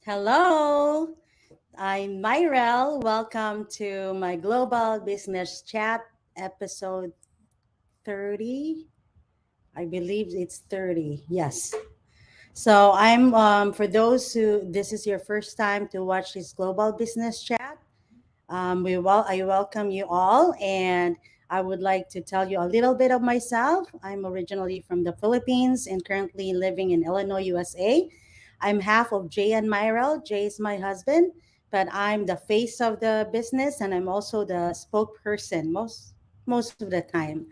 Hello, I'm Myrel. Welcome to my Global Business Chat episode 30. I believe it's 30. Yes. So for those who this is your first time to watch this Global Business Chat, I welcome you all, and I would like to tell you a little bit of myself. I'm originally from the Philippines and currently living in Illinois, USA. I'm half of Jay and Myrel. Jay is my husband, but I'm the face of the business, and I'm also the spokesperson most of the time.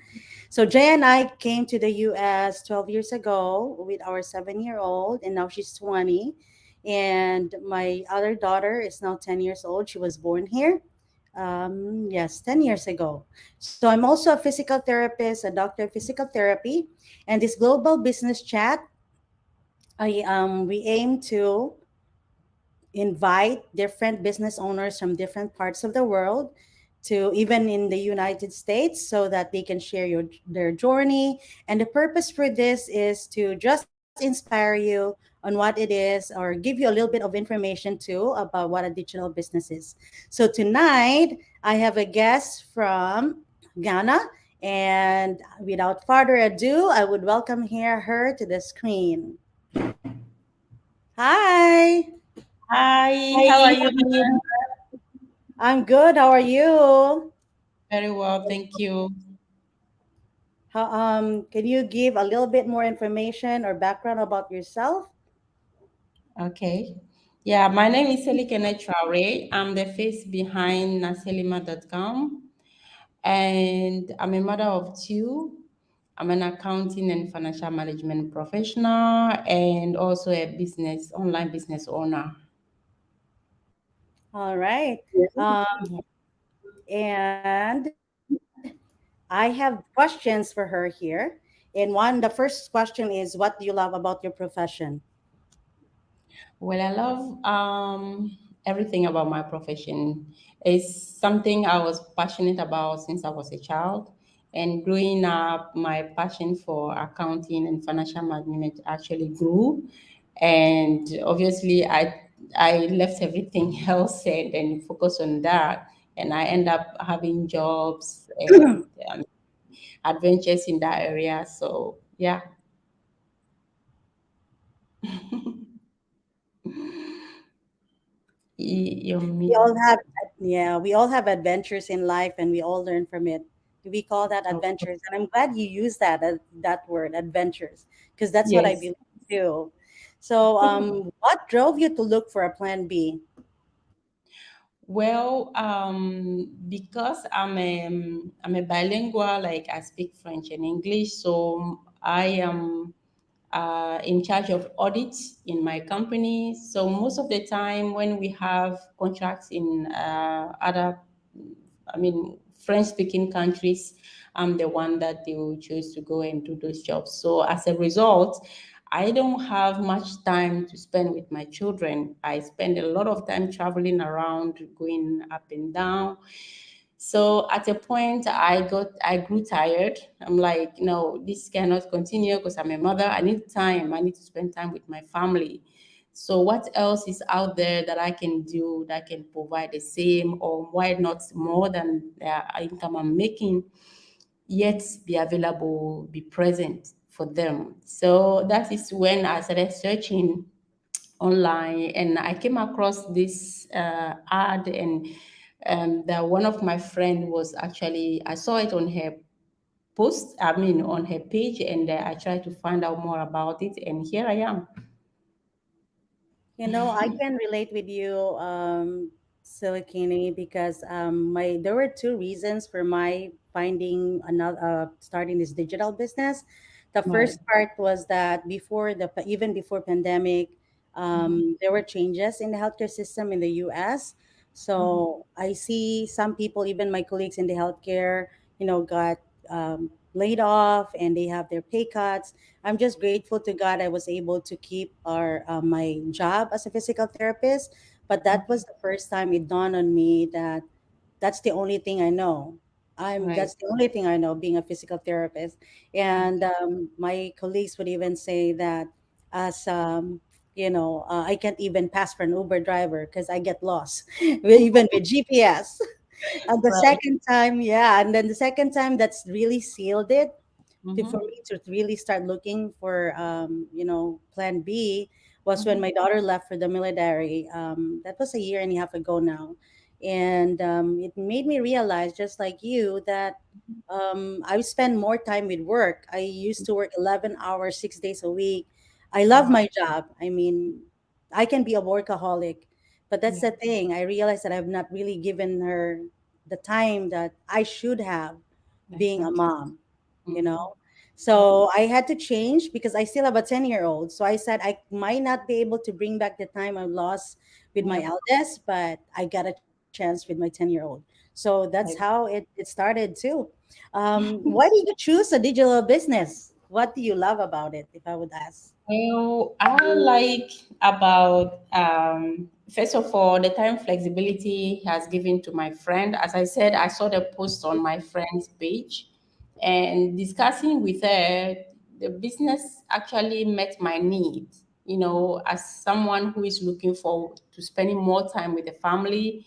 So Jay and I came to the U.S. 12 years ago with our 7-year-old, and now she's 20. And my other daughter is now 10 years old. She was born here. Yes, 10 years ago. So I'm also a physical therapist, a doctor of physical therapy. And this global business chat, we aim to invite different business owners from different parts of the world to even in the United States so that they can share their journey. And the purpose for this is to just inspire you on what it is or give you a little bit of information too about what a digital business is. So tonight, I have a guest from Ghana. And without further ado, I would welcome her to the screen. Hi. Hi, how are Hi, you? how are you? I'm good. How are you? Very well, thank you. Can you give a little bit more information or background about yourself? Okay. Yeah, my name is Selikene Traore. I'm the face behind naselima.com, and I'm a mother of two. I'm an accounting and financial management professional and also a online business owner. All right. Yeah. And I have questions for her here. The first question is, what do you love about your profession? Well, I love everything about my profession. It's something I was passionate about since I was a child. And growing up, my passion for accounting and financial management actually grew. And obviously, I left everything else and focused on that. And I end up having jobs and adventures in that area. So, yeah. You, We all have, yeah, we all have adventures in life, and we all learn from it. We call that adventures, and I'm glad you use that word, adventures, because that's what I yes. believe too. So, what drove you to look for a plan B? Well, because I'm a bilingual, like I speak French and English, so I am in charge of audits in my company. So most of the time, when we have contracts in French-speaking countries, I'm the one that they will choose to go and do those jobs. So as a result, I don't have much time to spend with my children. I spend a lot of time traveling around, going up and down. So at a point, I grew tired. I'm like, no, this cannot continue because I'm a mother. I need time. I need to spend time with my family. So what else is out there that I can do that can provide the same or why not more than the income I'm making, yet be available, be present for them. So that is when I started searching online and I came across this ad and that one of my friend was actually, I saw it on her on her page, and I tried to find out more about it, and here I am. I can relate with you, Silikini, because my there were two reasons for my finding another starting this digital business. The Right. first part was that even before pandemic, there were changes in the healthcare system in the U.S. So I see some people, even my colleagues in the healthcare, got laid off and they have their pay cuts. I'm just grateful to God I was able to keep our my job as a physical therapist. But that was the first time it dawned on me that that's the only thing I know. Right. That's the only thing I know, being a physical therapist. And my colleagues would even say that as I can't even pass for an Uber driver because I get lost, even with GPS. And the Right. second time, yeah, and then the second time that's really sealed it for Mm-hmm. me to really start looking for plan B was when Mm-hmm. my daughter left for the military. That was a year and a half ago now, and it made me realize, just like you, that I spend more time with work. I used to work 11 hours, 6 days a week. I love Wow. my job. I mean, I can be a workaholic, but that's Yeah. the thing. I realized that I've not really given her the time that I should have being a Exactly. mom, you Mm-hmm. know? Mm-hmm. So I had to change because I still have a 10-year-old. So I said I might not be able to bring back the time I lost with my Yeah. eldest, but I got a chance with my 10-year-old. So that's how Like, it started too. Why did you choose a digital business? What do you love about it, if I would ask? well, I like about first of all the time flexibility he has given to my friend. As I said, I saw the post on my friend's page, and discussing with her, the business actually met my need. As someone who is looking forward to spending more time with the family,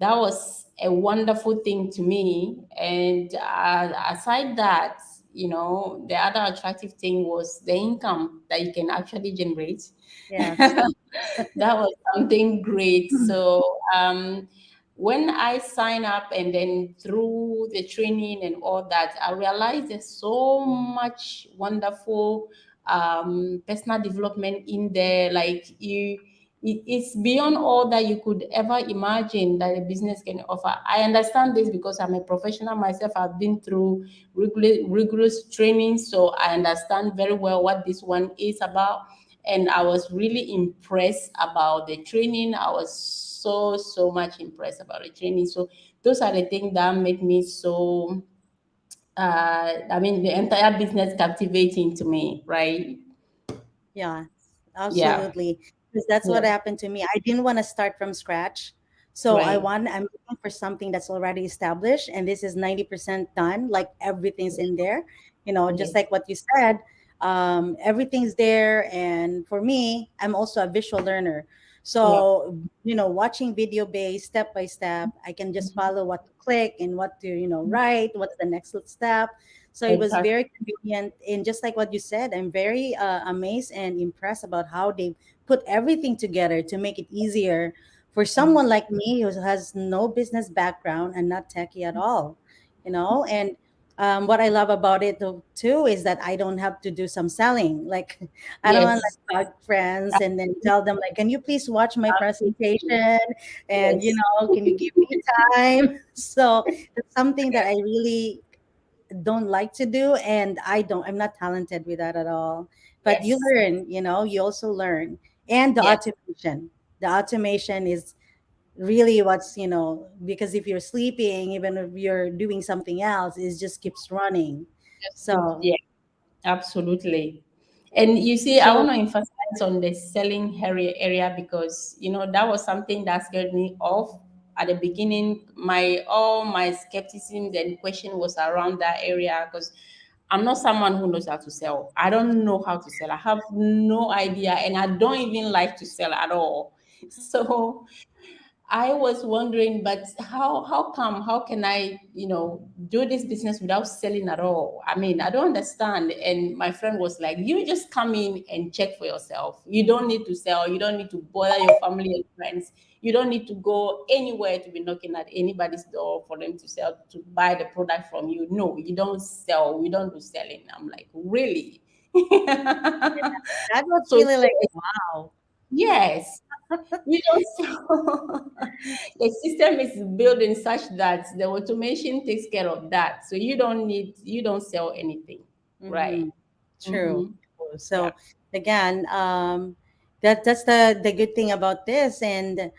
that was a wonderful thing to me. And aside that, the other attractive thing was the income that you can actually generate. Yes. That was something great. So when I sign up and then through the training and all that, I realized there's so much wonderful personal development in there. Like it's beyond all that you could ever imagine that a business can offer. I understand this because I'm a professional myself. I've been through rigorous training, so I understand very well what this one is about. And I was really impressed about the training. I was so much impressed about the training. So those are the things that make me so the entire business captivating to me, right? Yeah, Yeah. absolutely. Because that's what Yeah. happened to me. I didn't want to start from scratch. So Right. I'm looking for something that's already established and this is 90% done, like everything's in there. Just Yes. like what you said, everything's there. And for me, I'm also a visual learner. Yeah. So, watching video based step by step, I can just Mhm. follow what to click and what to, write, what's the next step. So it was Exactly. very convenient. And just like what you said, I'm very amazed and impressed about how they put everything together to make it easier for someone like me who has no business background and not techie at all. And what I love about it too is that I don't have to do some selling. Like I don't want Yes. like bug friends and then tell them like, can you please watch my Absolutely. presentation? And Yes. can you give me time? So that's something that I really don't like to do, and I'm not talented with that at all. But you Yes. learn, you also learn. And Yes. the automation is really what's, because if you're sleeping, even if you're doing something else, it just keeps running. Just keep, So yeah. Absolutely. And you see, I so want to emphasize on the selling area because that was something that scared me off at the beginning. My skepticism and question was around that area because I'm not someone who knows how to sell. I don't know how to sell. I have no idea, and I don't even like to sell at all. So I was wondering, but how come? How can I, do this business without selling at all? I mean, I don't understand. And my friend was like, "You just come in and check for yourself. You don't need to sell. You don't need to bother your family and friends. You don't need to go anywhere to be knocking at anybody's door for them to sell to buy the product from you. No, you don't sell. We don't do selling." I'm like, really? that was So really like, yes, wow. yes. We don't sell. The system is built in such that the automation takes care of that. So you don't sell anything, right? Mm-hmm. True. Mm-hmm. Yeah, So again, that's the good thing about this. And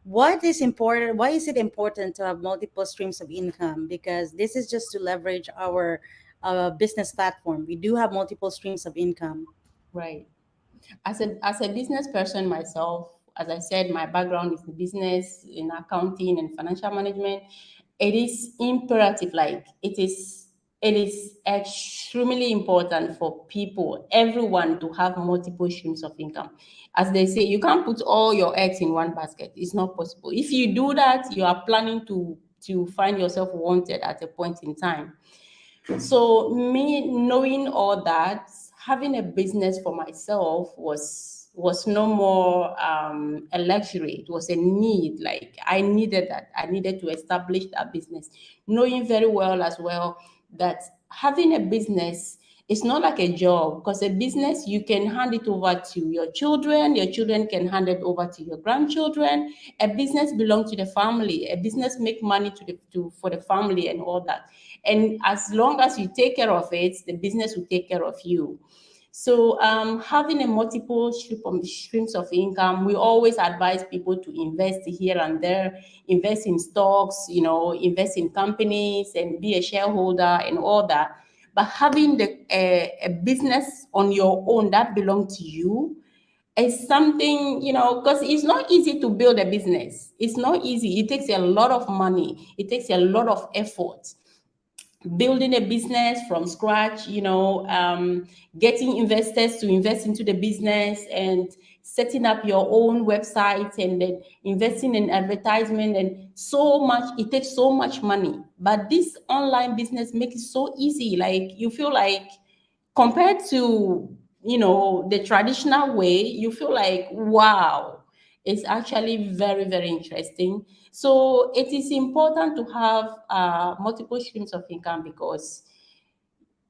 what is important? Why is it important to have multiple streams of income? Because this is just to leverage our business platform. We do have multiple streams of income. right. As a business person myself, as I said, my background is in business, in accounting and financial management. It is imperative, like it is it is extremely important for people, everyone, to have multiple streams of income. As they say, you can't put all your eggs in one basket. It's not possible. If you do that, you are planning to find yourself wanted at a point in time. So me knowing all that, having a business for myself was no more a luxury. It was a need. Like I needed that. I needed to establish that business, knowing very well as well that having a business is not like a job, because a business you can hand it over to your children can hand it over to your grandchildren. A business belongs to the family. A business make money for the family and all that. And as long as you take care of it, the business will take care of you. So having a multiple streams of income, we always advise people to invest here and there, invest in stocks, invest in companies and be a shareholder and all that. But having a business on your own that belongs to you is something, because it's not easy to build a business. It's not easy. It takes a lot of money. It takes a lot of effort building a business from scratch, getting investors to invest into the business and setting up your own website and then investing in advertisement and so much. It takes so much money. But this online business makes it so easy. Like you feel like compared to, the traditional way, you feel like, wow, it's actually very, very interesting. So it is important to have multiple streams of income, because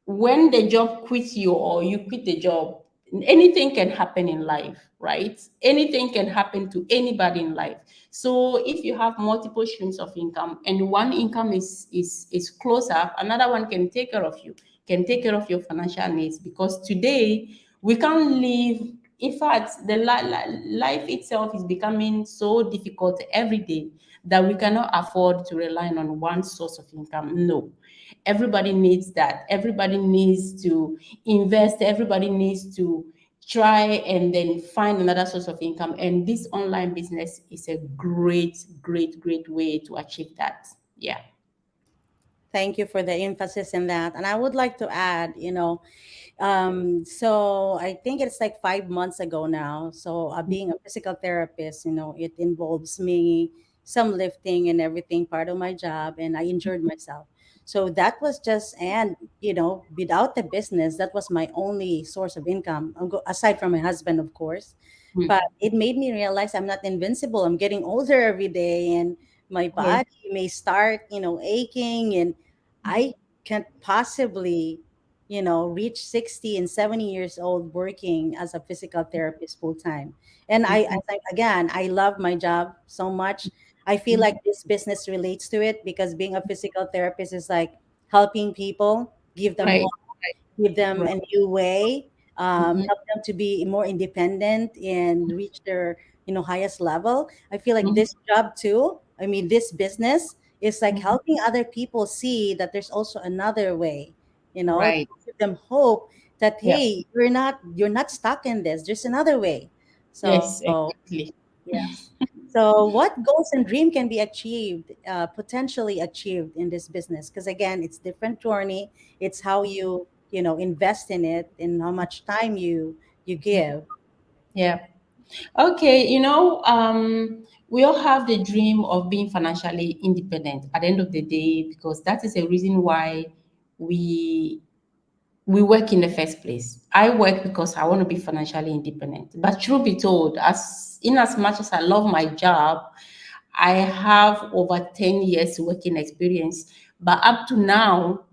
when the job quits you or you quit the job, anything can happen in life, right? Anything can happen to anybody in life. So if you have multiple streams of income and one income is close up, another one can take care of you, can take care of your financial needs. Because today we can't live. In fact, the life itself is becoming so difficult every day that we cannot afford to rely on one source of income. No, everybody needs that. Everybody needs to invest. Everybody needs to try and then find another source of income. And this online business is a great, great, great way to achieve that. Yeah. Thank you for the emphasis in that. And I would like to add, so I think it's like 5 months ago now. So being a physical therapist, it involves me some lifting and everything, part of my job, and I injured myself. So that was just, and without the business, that was my only source of income, aside from my husband, of course. Mm. But it made me realize I'm not invincible. I'm getting older every day, and my Yes. body may start, aching, and I can't possibly, reach 60 and 70 years old working as a physical therapist full time. And again, I love my job so much. I feel like this business relates to it because being a physical therapist is like helping people, give them Right. hope, give them Right. a new way, Mhm. help them to be more independent and reach their highest level. I feel like Mhm. this job too, I mean this business is like Mhm. helping other people see that there's also another way, to Right. give them hope that Yeah. hey, you're not stuck in this, there's another way. So Yes, exactly. yes. So, what goals and dream can be achieved, potentially achieved in this business? Because again, it's different journey. It's how you invest in it and how much time you give. Yeah. Okay, we all have the dream of being financially independent at the end of the day, because that is a reason why we we work in the first place. I work because I want to be financially independent. But truth be told, as much as I love my job, I have over 10 years working experience. But up to now,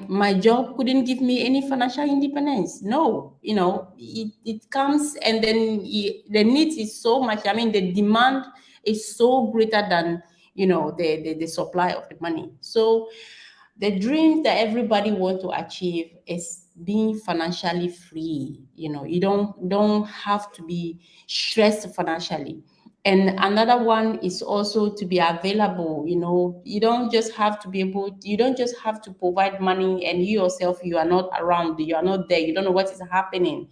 my job couldn't give me any financial independence. No, it comes and then the need is so much. I mean, the demand is so greater than the supply of the money. So the dream that everybody want to achieve is being financially free. You don't have to be stressed financially. And another one is also to be available. You don't just have to provide money and you yourself, you are not around, you are not there, you don't know what is happening.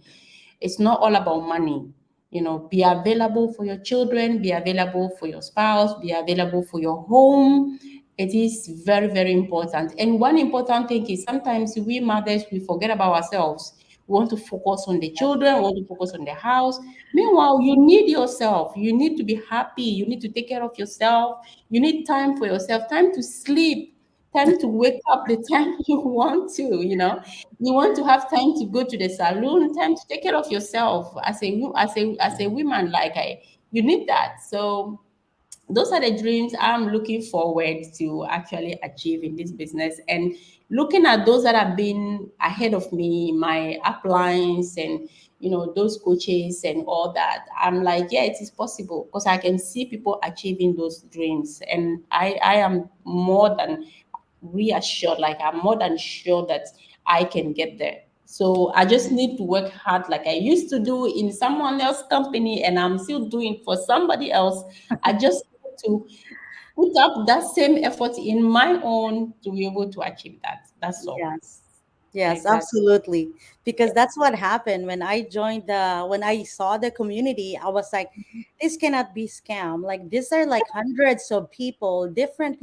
It's not all about money. Be available for your children, be available for your spouse, be available for your home, It is very, very important. And one important thing is sometimes we mothers, we forget about ourselves. We want to focus on the children, we want to focus on the house. Meanwhile, you need yourself. You need to be happy. You need to take care of yourself. You need time for yourself, time to sleep, time to wake up the time you want to, You want to have time to go to the salon, time to take care of yourself as a woman, you need that. So those are the dreams I'm looking forward to actually achieve in this business. And looking at those that have been ahead of me, my uplines and those coaches and all that, I'm like, yeah, it is possible because I can see people achieving those dreams. And I am more than reassured, like I'm more than sure that I can get there. So I just need to work hard like I used to do in someone else's company, and I'm still doing for somebody else. I just need to put up that same effort in my own to be able to achieve that. That's all. Yes. Yes, Exactly. absolutely. Because Yes. that's what happened when I joined when I saw the community, I was like, this cannot be scam. Like these are like hundreds of people, different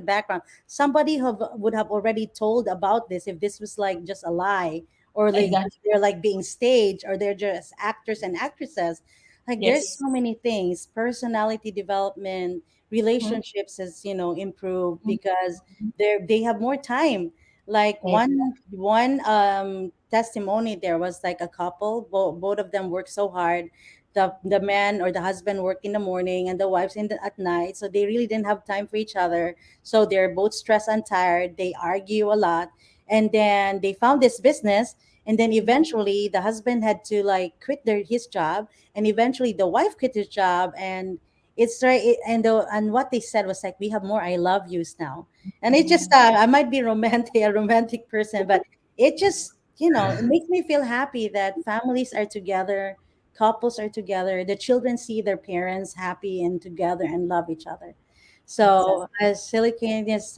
background. Somebody would have already told about this if this was like just a lie, or like Exactly. they're like being staged, or they're just actors and actresses. Like there's Yes. so many things, personality development, Mhm. relationships is, improved because they have more time. Like one testimony, there was like a couple, both of them work so hard. The man or the husband worked in the morning and the wife's at night, so they really didn't have time for each other. So they're both stressed and tired, they argue a lot, and then they found this business. And then eventually the husband had to like quit his job, and eventually the wife quit his job. And it's right, and what they said was like, we have more I love yous now. And it just I might be romantic, a romantic person, but it just, it makes me feel happy that families are together, couples are together, the children see their parents happy and together and love each other. Exactly. So as Silicon has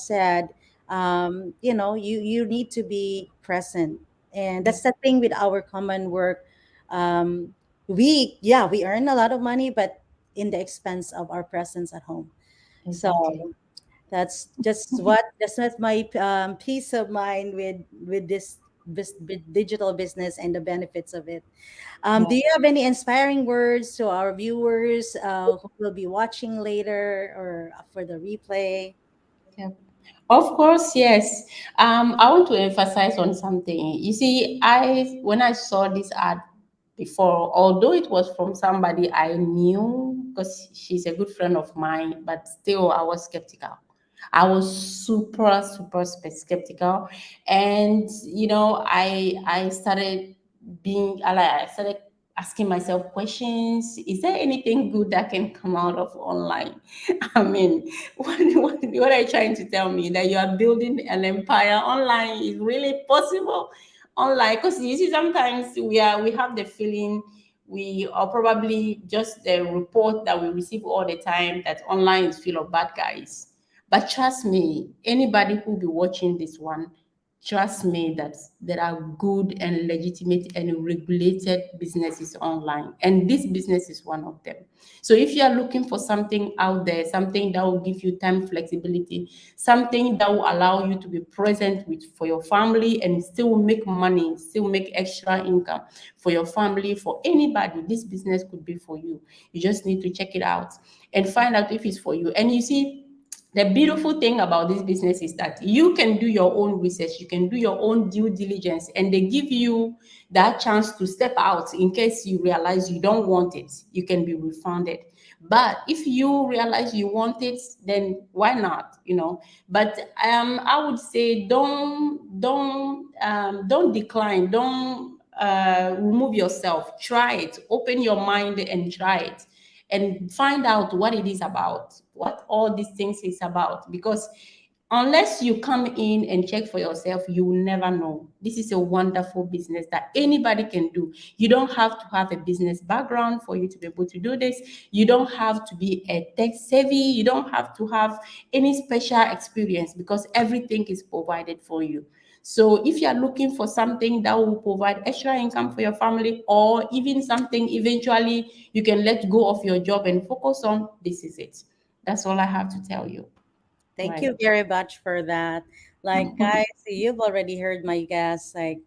said, you need to be present. And that's the thing with our common work. We earn a lot of money, but in the expense of our presence at home. So Exactly. that's my peace of mind with this digital business and the benefits of it. Do Yeah. you have any inspiring words to our viewers who will be watching later or for the replay? Yeah. Of course, yes. I want to emphasize on something. You see, I when I saw this ad before, although it was from somebody I knew because she's a good friend of mine, but still I was skeptical. I was super, super skeptical, and I started I started asking myself questions. Is there anything good that can come out of online? I mean, what are you trying to tell me? That you are building an empire online is really possible online? Because you see, sometimes we have the feeling we are probably just the report that we receive all the time that online is full of bad guys. But trust me, anybody who be watching this one, trust me that there are good and legitimate and regulated businesses online, and this business is one of them. So if you are looking for something out there, something that will give you time flexibility, something that will allow you to be present with for your family and still make money, still make extra income for your family, for anybody, this business could be for you. You just need to check it out and find out if it's for you. And you see, the beautiful thing about this business is that you can do your own research, you can do your own due diligence, and they give you that chance to step out in case you realize you don't want it. You can be refunded. But if you realize you want it, then why not? But I would say don't decline, don't remove yourself. Try it, open your mind and try it, and find out what it is about, what all these things is about. Because unless you come in and check for yourself, you will never know. This is a wonderful business that anybody can do. You don't have to have a business background for you to be able to do this. You don't have to be a tech savvy. You don't have to have any special experience because everything is provided for you. So if you are looking for something that will provide extra income for your family, or even something eventually you can let go of your job and focus on, this is it. That's all I have to tell you. Thank Right. you very much for that. Like, guys, you've already heard my guess. Like,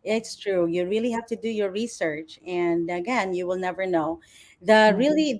it's true. You really have to do your research, and again, you will never know. The Mm. really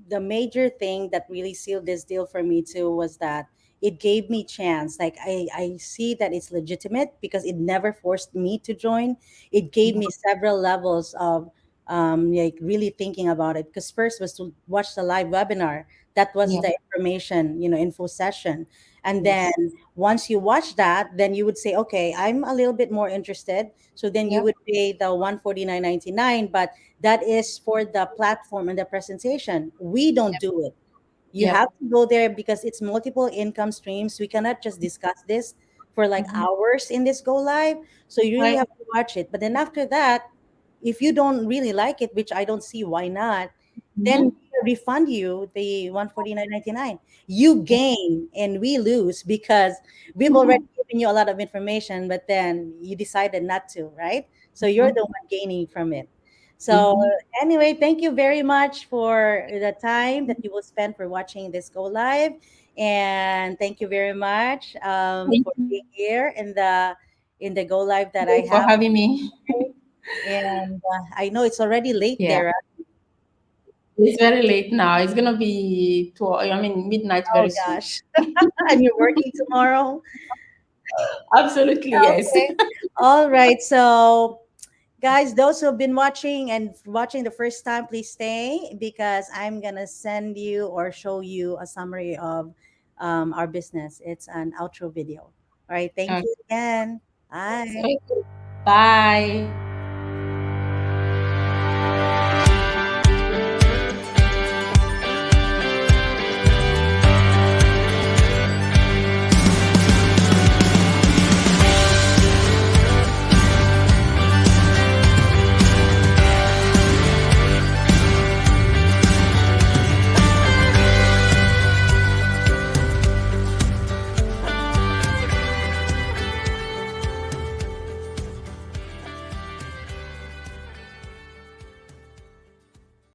the major thing that really sealed this deal for me too was that it gave me chance. Like, I see that it's legitimate because it never forced me to join. It gave Yeah. me several levels of like really thinking about it. Because first was to watch the live webinar. That was Yeah. the information, info session. And then Yes. once you watch that, then you would say, okay, I'm a little bit more interested. So then you Yep. would pay the 149.99, but that is for the platform and the presentation. We don't Yep. do it. You Yep. have to go there because it's multiple income streams. We cannot just discuss this for like Mhm. hours in this go live. So you really Right. have to watch it. But then after that, if you don't really like it, which I don't see why not, then Mhm. we refund you the 149.99. You Yeah. gain and we lose because we've already Mhm. given you a lot of information, but then you decided not to, right? So you're the Mhm. one gaining from it. So Mhm. anyway, thank you very much for the time that you will spend for watching this go live, and thank you very much Thank for you being here in the go live that I for have. having me. And I know it's already late Yeah. there. It's very late now. It's gonna be 12, I mean midnight very Oh soon. gosh. And you're working tomorrow? Absolutely, yes. Okay. All right. So, guys, those who have been watching and watching the first time, please stay because I'm going to send you or show you a summary of our business. It's an outro video. All right. Thank Okay. you again. Bye. So, bye.